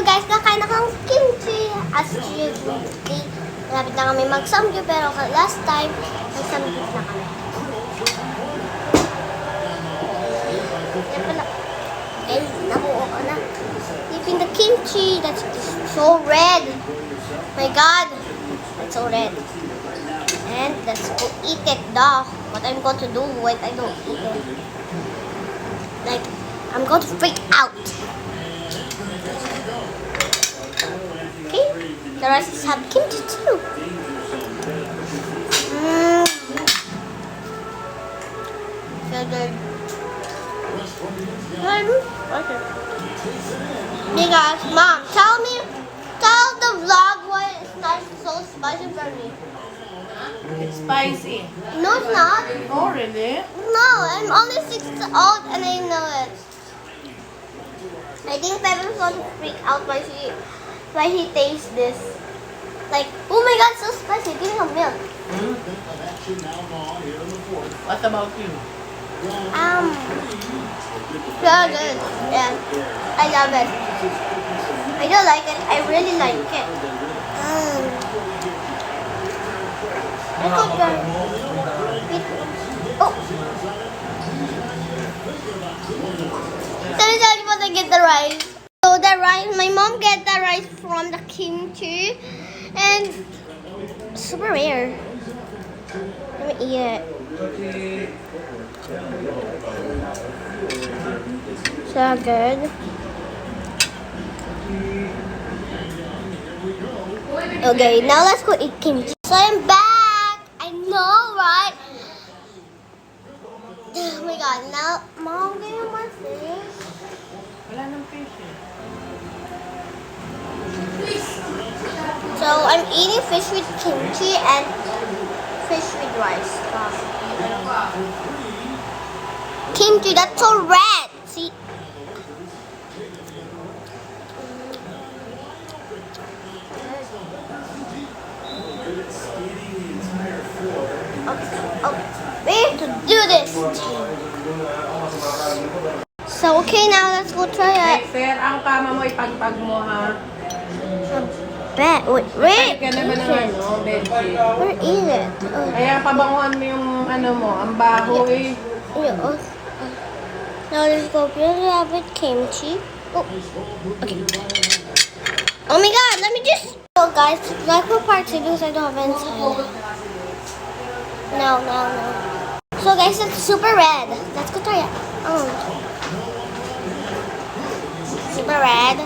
So guys, kakain ako ng kimchi. As usual, malapit na kami mag-samgyup, pero last time, nag-samgyup na kami. Yan pala. Ay, nakuha ko na. Dipping the kimchi. That's so red. My God. That's so red. And let's go eat it, dog. What I'm going to do when I don't eat it. Like, I'm going to freak out. Okay, the rest have kimchi too. Feel good. Okay. Hey guys, Mom, tell the vlog why it's not so spicy for me. It's spicy. No, it's not. Oh, really? No, I'm only 6 years old and I know it. I think Pepe's going to freak out why he tastes this. Like, oh my God, so spicy. Give me some milk. What about you? Very good. Yeah, I love it. I don't like it. I really like it. Let's go try it. Oh. Let me tell you what I get the rice. So the rice, my mom get the rice from the kimchi, and super rare. Let me eat it. So good. Okay, now let's go eat kimchi. So I'm back. I know, right? Oh my God! Now, Mom, give me more fish. Wala nang fish eh. So I'm eating fish with kimchi and fish with rice. Kimchi, that's so red. See? Okay. We have to do this. So okay, now let's go try it. Sir, ang kama mo ipagpag mo ha. Bet. Wait. Ka naman ng ano, bedsheet. Where is it? Kaya pabanguhan mo yung ano mo, ang baho eh. Now let's go. Really have it kimchi. Oh. Okay. Oh my God! Let me just. So guys, like for part 2 because I don't have inside. No. So guys, it's super red. Let's go try it. Super red.